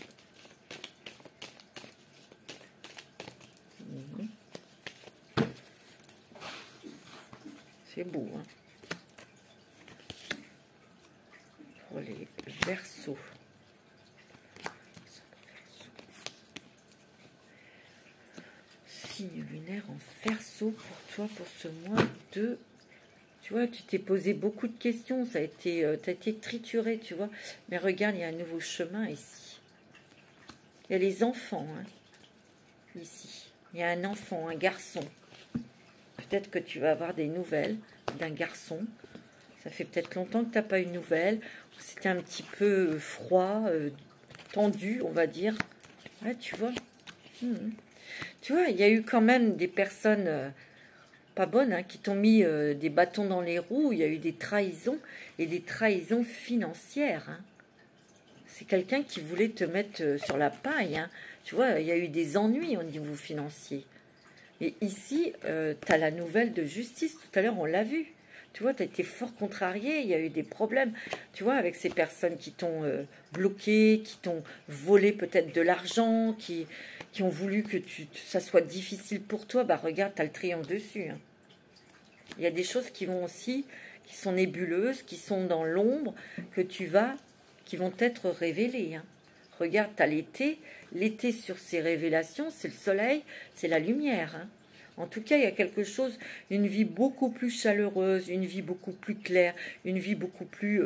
C'est beau. Hein. Pour les Verseaux. Signe lunaire en Verseau pour toi, pour ce mois de... Tu vois, tu t'es posé beaucoup de questions, ça a été, t'as été trituré, tu vois. Mais regarde, il y a un nouveau chemin ici. Il y a les enfants, hein, ici. Il y a un enfant, un garçon. Peut-être que tu vas avoir des nouvelles d'un garçon. Ça fait peut-être longtemps que tu n'as pas eu de nouvelles. C'était un petit peu froid, tendu, on va dire. Ouais, tu vois. Tu vois, il y a eu quand même des personnes... pas bonnes, hein, qui t'ont mis des bâtons dans les roues. Il y a eu des trahisons et des trahisons financières. Hein. C'est quelqu'un qui voulait te mettre sur la paille. Hein. Tu vois, il y a eu des ennuis au niveau financier. Et ici, tu as la nouvelle de justice. Tout à l'heure, on l'a vu. Tu vois, tu as été fort contrarié. Il y a eu des problèmes, tu vois, avec ces personnes qui t'ont bloqué, qui t'ont volé peut-être de l'argent, qui ont voulu que ça soit difficile pour toi. Bah, regarde, tu as le triomphe dessus. Hein. Il y a des choses qui vont aussi, qui sont nébuleuses, qui sont dans l'ombre, qui vont être révélées. Hein. Regarde, tu as l'été. L'été sur ces révélations, c'est le soleil, c'est la lumière. Hein. En tout cas, il y a quelque chose, une vie beaucoup plus chaleureuse, une vie beaucoup plus claire, une vie beaucoup plus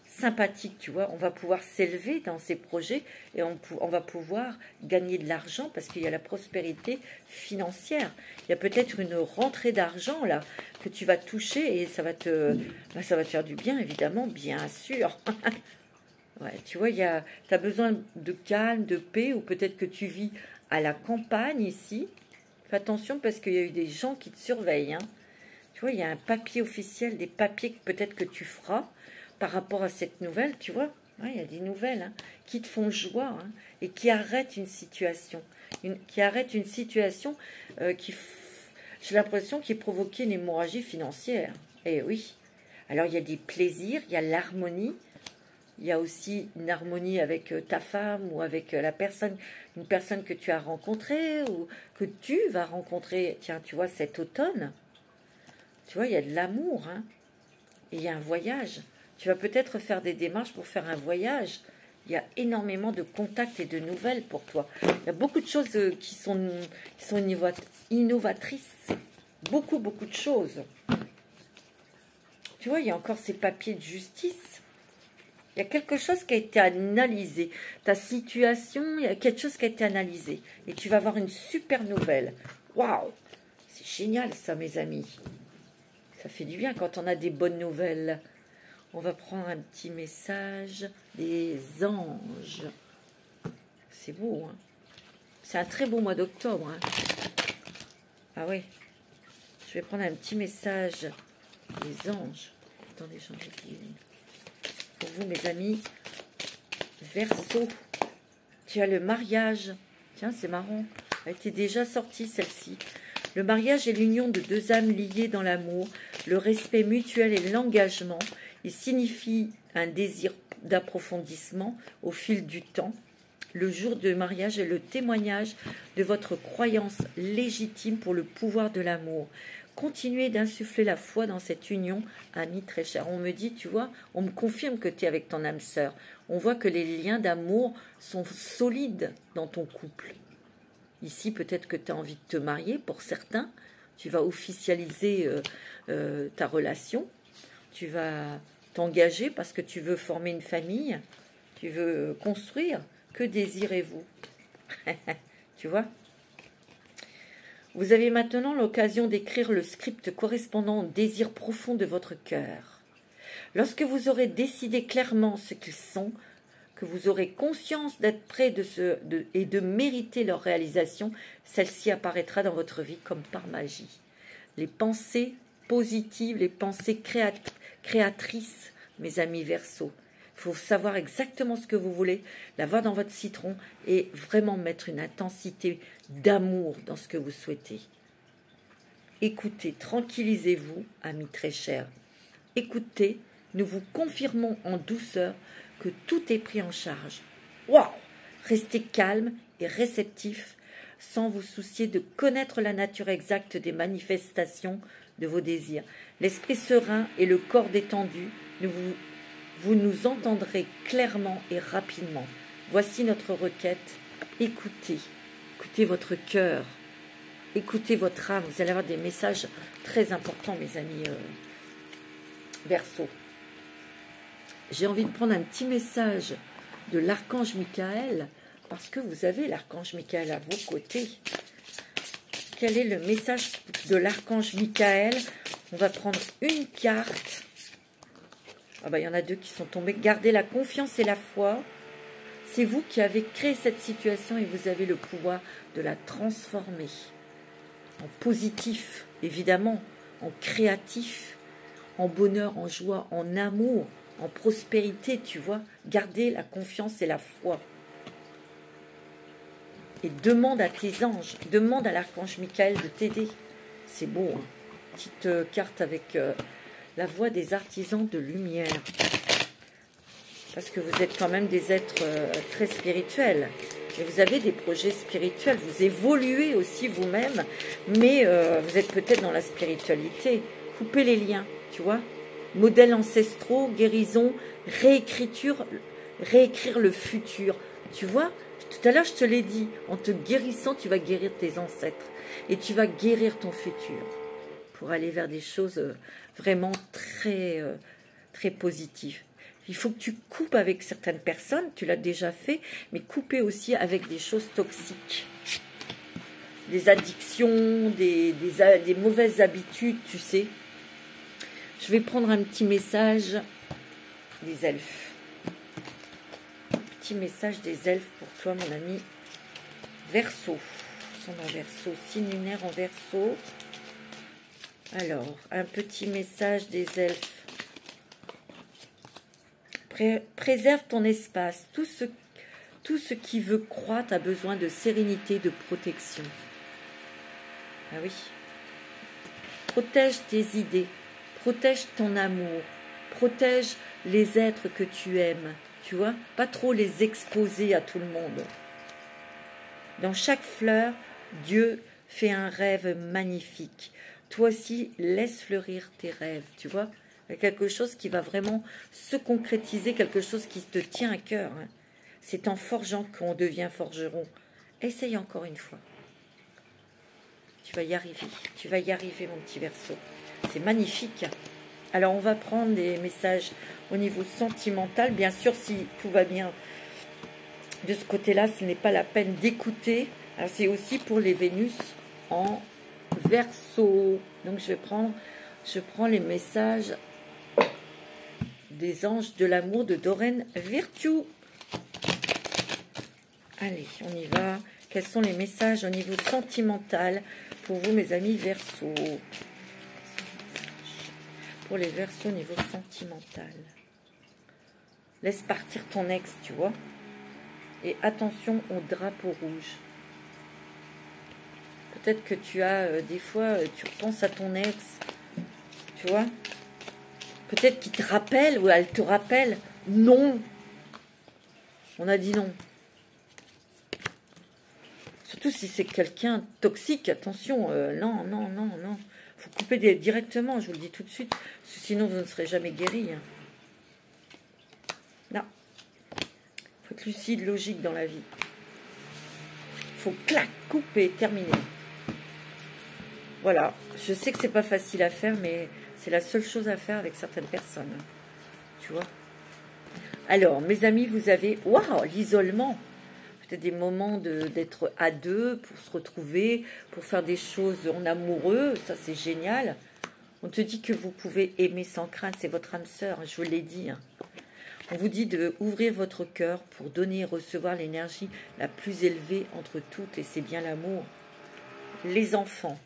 sympathique, tu vois. On va pouvoir s'élever dans ces projets et on va pouvoir gagner de l'argent parce qu'il y a la prospérité financière. Il y a peut-être une rentrée d'argent là que tu vas toucher et ça va te faire du bien, évidemment, bien sûr. Ouais, tu vois, tu as besoin de calme, de paix, ou peut-être que tu vis à la campagne ici. Fais attention parce qu'il y a eu des gens qui te surveillent. Hein. Tu vois, il y a un papier officiel, des papiers que peut-être que tu feras par rapport à cette nouvelle, tu vois. Ouais, il y a des nouvelles hein, qui te font joie hein, et qui arrêtent une situation. J'ai l'impression, qui provoquait une hémorragie financière. Eh oui. Alors, il y a des plaisirs, il y a l'harmonie. Il y a aussi une harmonie avec ta femme ou avec une personne que tu as rencontrée ou que tu vas rencontrer, tiens, tu vois, cet automne. Tu vois, il y a de l'amour, hein. Et il y a un voyage. Tu vas peut-être faire des démarches pour faire un voyage. Il y a énormément de contacts et de nouvelles pour toi. Il y a beaucoup de choses qui sont innovatrices. Beaucoup, beaucoup de choses. Tu vois, il y a encore ces papiers de justice. Il y a quelque chose qui a été analysé. Ta situation, il y a quelque chose qui a été analysé. Et tu vas avoir une super nouvelle. Waouh! C'est génial ça, mes amis. Ça fait du bien quand on a des bonnes nouvelles. On va prendre un petit message des anges. C'est beau, hein? C'est un très beau mois d'octobre. Hein? Ah oui. Je vais prendre un petit message des anges. Attendez, j'en ai dit une. Pour vous, mes amis, Verseau, tu as le mariage. Tiens, c'est marrant. Elle était déjà sortie, celle-ci. Le mariage est l'union de deux âmes liées dans l'amour, le respect mutuel et l'engagement. Il signifie un désir d'approfondissement au fil du temps. le jour du mariage est le témoignage de votre croyance légitime pour le pouvoir de l'amour. Continuez d'insuffler la foi dans cette union, ami très cher. On me dit, tu vois, on me confirme que tu es avec ton âme sœur. On voit que les liens d'amour sont solides dans ton couple. Ici, peut-être que tu as envie de te marier, pour certains. Tu vas officialiser ta relation. Tu vas t'engager parce que tu veux former une famille. Tu veux construire. Que désirez-vous? Tu vois? Vous avez maintenant l'occasion d'écrire le script correspondant au désir profond de votre cœur. Lorsque vous aurez décidé clairement ce qu'ils sont, que vous aurez conscience d'être près et de mériter leur réalisation, celle-ci apparaîtra dans votre vie comme par magie. Les pensées positives, les pensées créatrices, mes amis Verseaux. Il faut savoir exactement ce que vous voulez, l'avoir dans votre citron et vraiment mettre une intensité d'amour dans ce que vous souhaitez. Écoutez, tranquillisez-vous, amis très chers. Écoutez, nous vous confirmons en douceur que tout est pris en charge. Waouh! Restez calme et réceptif sans vous soucier de connaître la nature exacte des manifestations de vos désirs. L'esprit serein et le corps détendu, vous nous entendrez clairement et rapidement. Voici notre requête. Écoutez, écoutez votre cœur, écoutez votre âme. Vous allez avoir des messages très importants, mes amis Verseaux. J'ai envie de prendre un petit message de l'archange Michael, parce que vous avez l'archange Michael à vos côtés. Quel est le message de l'archange Michael? On va prendre une carte. Ah bah, il y en a deux qui sont tombés. Gardez la confiance et la foi. C'est vous qui avez créé cette situation et vous avez le pouvoir de la transformer en positif, évidemment, en créatif, en bonheur, en joie, en amour, en prospérité, tu vois. Gardez la confiance et la foi. Et demande à tes anges, demande à l'archange Michael de t'aider. C'est beau, hein. Petite carte avec la voix des artisans de lumière. Parce que vous êtes quand même des êtres très spirituels. Et vous avez des projets spirituels. Vous évoluez aussi vous-même, mais vous êtes peut-être dans la spiritualité. Coupez les liens, tu vois. Modèles ancestraux, guérison, réécriture, réécrire le futur. Tu vois, tout à l'heure je te l'ai dit, en te guérissant, tu vas guérir tes ancêtres. Et tu vas guérir ton futur. Pour aller vers des choses vraiment très, très positives. Il faut que tu coupes avec certaines personnes, tu l'as déjà fait, mais couper aussi avec des choses toxiques. Des addictions, des mauvaises habitudes, tu sais. Je vais prendre un petit message des elfes. Un petit message des elfes pour toi, mon ami Verseau. Son en Verseau, signe lunaire en Verseau. Alors, un petit message des elfes. Préserve ton espace. Tout ce qui veut croître a besoin de sérénité, de protection. Ah oui. Protège tes idées. Protège ton amour. Protège les êtres que tu aimes. Tu vois? Pas trop les exposer à tout le monde. Dans chaque fleur, Dieu fait un rêve magnifique. Toi aussi, laisse fleurir tes rêves. Tu vois? Quelque chose qui va vraiment se concrétiser, quelque chose qui te tient à cœur. Hein. C'est en forgeant qu'on devient forgeron. Essaye encore une fois. Tu vas y arriver. Tu vas y arriver, mon petit Verseau. C'est magnifique. Alors, on va prendre des messages au niveau sentimental. Bien sûr, si tout va bien de ce côté-là, ce n'est pas la peine d'écouter. Alors, c'est aussi pour les Vénus en Verseau. Donc, je prends les messages des anges de l'amour de Doreen Virtue. Allez, on y va. Quels sont les messages au niveau sentimental pour vous, mes amis Verseaux? Pour les Verseaux au niveau sentimental. Laisse partir ton ex, tu vois. Et attention au drapeau rouge. Peut-être que tu as, des fois, tu repenses à ton ex, tu vois. Peut-être qu'il te rappelle ou elle te rappelle. Non. On a dit non. Surtout si c'est quelqu'un toxique, attention, non, non, non, non. Il faut couper directement, je vous le dis tout de suite, parce que sinon vous ne serez jamais guéri. Hein. Non. Il faut être lucide, logique dans la vie. Il faut clac, couper, terminer. Voilà, je sais que c'est pas facile à faire, mais c'est la seule chose à faire avec certaines personnes. Tu vois. Alors, mes amis, vous avez... Waouh, l'isolement. Peut-être des moments d'être à deux, pour se retrouver, pour faire des choses en amoureux. Ça, c'est génial. On te dit que vous pouvez aimer sans crainte. C'est votre âme sœur, je vous l'ai dit. Hein. On vous dit d'ouvrir votre cœur pour donner et recevoir l'énergie la plus élevée entre toutes. Et c'est bien l'amour. Les enfants.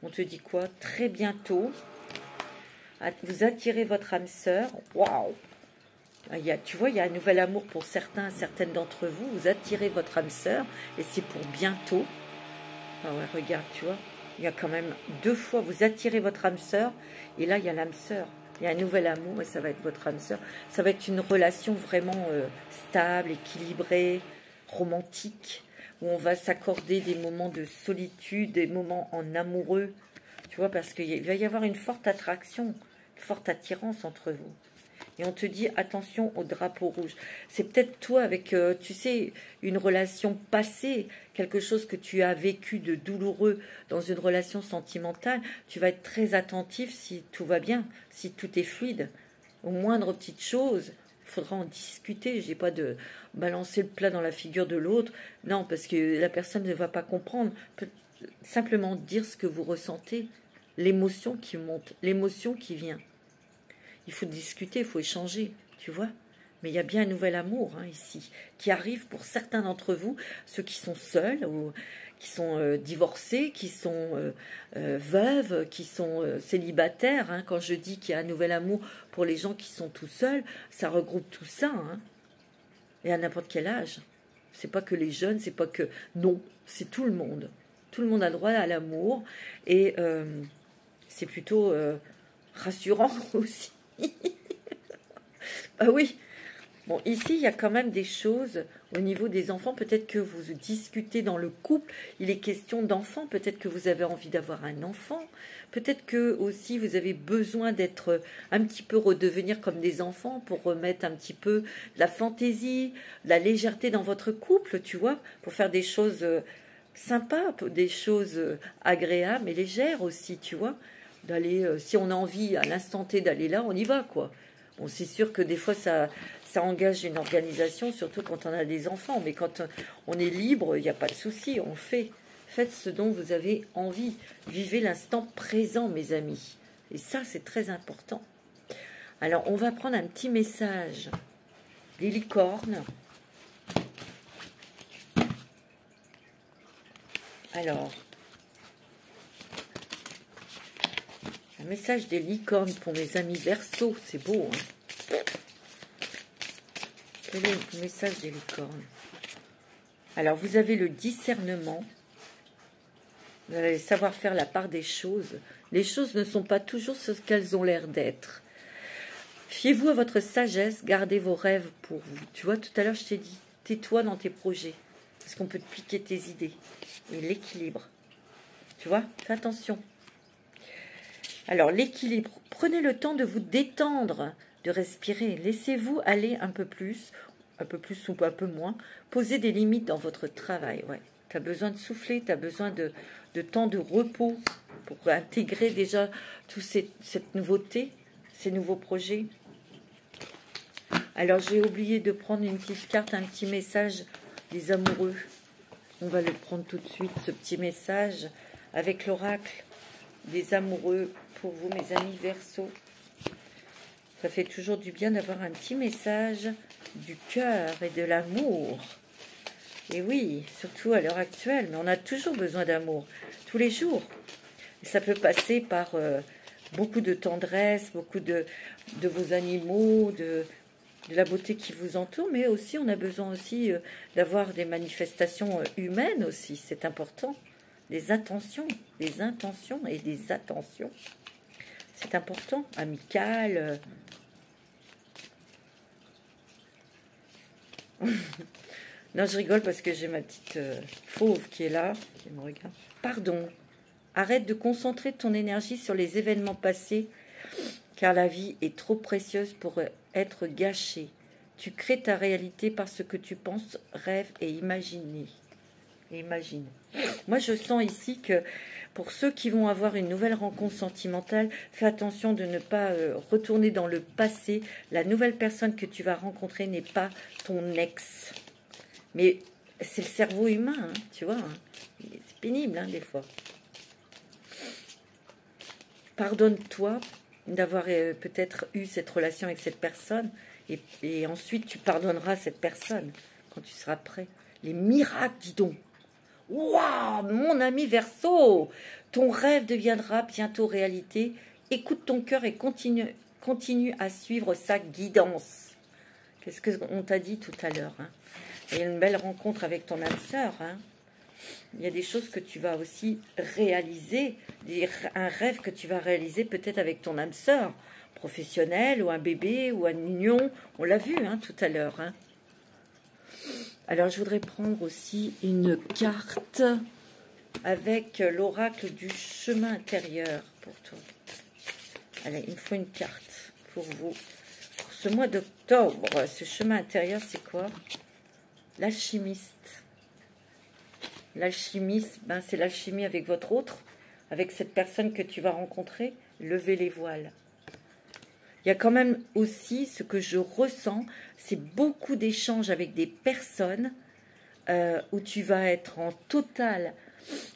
On te dit quoi? Très bientôt, vous attirez votre âme sœur. Waouh! Tu vois, il y a un nouvel amour pour certaines d'entre vous. Vous attirez votre âme sœur et c'est pour bientôt. Ah ouais, regarde, tu vois, il y a quand même 2 fois, vous attirez votre âme sœur et là, il y a l'âme sœur. Il y a un nouvel amour et ça va être votre âme sœur. Ça va être une relation vraiment stable, équilibrée, romantique, où on va s'accorder des moments de solitude, des moments en amoureux. Tu vois, parce qu'il va y avoir une forte attraction, une forte attirance entre vous. Et on te dit, attention au drapeau rouge. C'est peut-être toi avec, tu sais, une relation passée, quelque chose que tu as vécu de douloureux dans une relation sentimentale. Tu vas être très attentif si tout va bien, si tout est fluide. Au moindre petite chose, il faudra en discuter. Je n'ai pas de balancer le plat dans la figure de l'autre. Non, parce que la personne ne va pas comprendre. Simplement dire ce que vous ressentez, l'émotion qui monte, l'émotion qui vient. Il faut discuter, il faut échanger, tu vois. Mais il y a bien un nouvel amour hein, ici, qui arrive pour certains d'entre vous, ceux qui sont seuls, ou qui sont divorcés, qui sont veuves, qui sont célibataires. Hein. Quand je dis qu'il y a un nouvel amour pour les gens qui sont tout seuls, ça regroupe tout ça. Hein. Et à n'importe quel âge. C'est pas que les jeunes, c'est pas que... Non, c'est tout le monde. Tout le monde a droit à l'amour. Et c'est plutôt rassurant aussi. Ah oui. Bon, ici, il y a quand même des choses au niveau des enfants. Peut-être que vous discutez dans le couple. Il est question d'enfants. Peut-être que vous avez envie d'avoir un enfant. Peut-être que aussi vous avez besoin d'être un petit peu redevenir comme des enfants pour remettre un petit peu de la fantaisie, de la légèreté dans votre couple, tu vois, pour faire des choses sympas, des choses agréables et légères aussi, tu vois. D'aller, si on a envie à l'instant T d'aller là, on y va, quoi. Bon, c'est sûr que des fois, ça engage une organisation, surtout quand on a des enfants. Mais quand on est libre, il n'y a pas de souci, on fait. Faites ce dont vous avez envie. Vivez l'instant présent, mes amis. Et ça, c'est très important. Alors, on va prendre un petit message. Les licornes. Alors... un message des licornes pour mes amis Verseau, c'est beau. Hein. Quel est le message des licornes? Alors, vous avez le discernement. Vous allez savoir faire la part des choses. Les choses ne sont pas toujours ce qu'elles ont l'air d'être. Fiez-vous à votre sagesse, gardez vos rêves pour vous. Tu vois, tout à l'heure, je t'ai dit, tais-toi dans tes projets. Parce qu'on peut te piquer tes idées. Et l'équilibre. Tu vois, fais attention. Alors, l'équilibre. Prenez le temps de vous détendre, de respirer. Laissez-vous aller un peu plus ou un peu moins. Posez des limites dans votre travail. Ouais. Tu as besoin de souffler, tu as besoin de temps de repos pour intégrer déjà toute cette nouveauté, ces nouveaux projets. Alors, j'ai oublié de prendre une petite carte, un petit message des amoureux. On va le prendre tout de suite, ce petit message avec l'oracle des amoureux pour vous, mes amis Verseau. Ça fait toujours du bien d'avoir un petit message du cœur et de l'amour. Et oui, surtout à l'heure actuelle, mais on a toujours besoin d'amour, tous les jours. Et ça peut passer par beaucoup de tendresse, beaucoup de vos animaux, de la beauté qui vous entoure, mais aussi on a besoin aussi d'avoir des manifestations humaines aussi, c'est important. Des intentions et des attentions. C'est important, amical. Non, je rigole parce que j'ai ma petite fauve qui est là, qui me regarde. Pardon. Arrête de concentrer ton énergie sur les événements passés, car la vie est trop précieuse pour être gâchée. Tu crées ta réalité par ce que tu penses, rêves et imagines. Moi, je sens ici que pour ceux qui vont avoir une nouvelle rencontre sentimentale, fais attention de ne pas retourner dans le passé. La nouvelle personne que tu vas rencontrer n'est pas ton ex. Mais c'est le cerveau humain, hein, tu vois. Hein. C'est pénible, hein, des fois. Pardonne-toi d'avoir peut-être eu cette relation avec cette personne. Et ensuite, tu pardonneras cette personne quand tu seras prêt. Les miracles, dis donc. Waouh, mon ami Verseau, ton rêve deviendra bientôt réalité. Écoute ton cœur et continue à suivre sa guidance. Qu'est-ce qu'on t'a dit tout à l'heure, hein? Il y a une belle rencontre avec ton âme sœur, hein? Il y a des choses que tu vas aussi réaliser, un rêve que tu vas réaliser peut-être avec ton âme sœur, professionnelle ou un bébé ou une union. On l'a vu, hein, tout à l'heure, hein? Alors, je voudrais prendre aussi une carte avec l'oracle du chemin intérieur pour toi. Allez, il me faut une carte pour vous. Pour ce mois d'octobre, ce chemin intérieur, c'est quoi? L'alchimiste. L'alchimiste, ben, c'est l'alchimie avec votre autre, avec cette personne que tu vas rencontrer. Levez les voiles. Il y a quand même aussi ce que je ressens, c'est beaucoup d'échanges avec des personnes où tu vas être en totale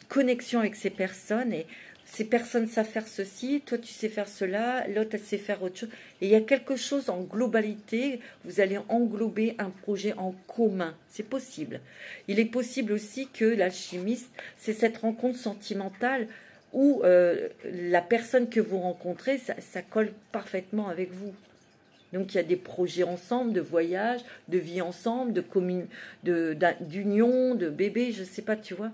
connexion avec ces personnes et ces personnes savent faire ceci, toi tu sais faire cela, l'autre elle sait faire autre chose. Et il y a quelque chose en globalité, vous allez englober un projet en commun, c'est possible. Il est possible aussi que l'alchimiste, c'est cette rencontre sentimentale où la personne que vous rencontrez, ça colle parfaitement avec vous. Donc il y a des projets ensemble, de voyage, de vie ensemble, d'union, de bébé, je ne sais pas, tu vois.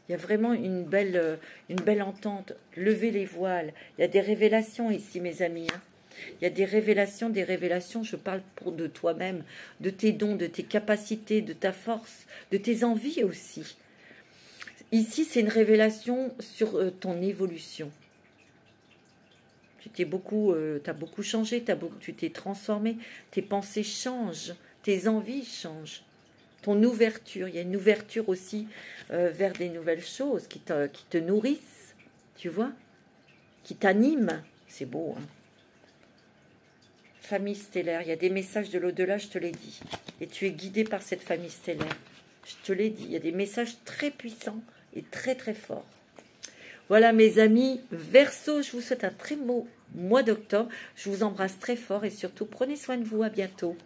Il y a vraiment une belle entente. Levez les voiles. Il y a des révélations ici, mes amis. Hein. Il y a des révélations, je parle de toi-même, de tes dons, de tes capacités, de ta force, de tes envies aussi. Ici, c'est une révélation sur ton évolution. Tu as beaucoup changé, tu t'es transformé, tes pensées changent, tes envies changent. Ton ouverture, il y a une ouverture aussi vers des nouvelles choses qui te nourrissent, tu vois, qui t'animent. C'est beau, hein. Famille stellaire, il y a des messages de l'au-delà, je te l'ai dit. Et tu es guidé par cette famille stellaire. Je te l'ai dit, il y a des messages très puissants et très très forts. Voilà mes amis Verseau, je vous souhaite un très beau mois d'octobre. Je vous embrasse très fort et surtout prenez soin de vous, à bientôt.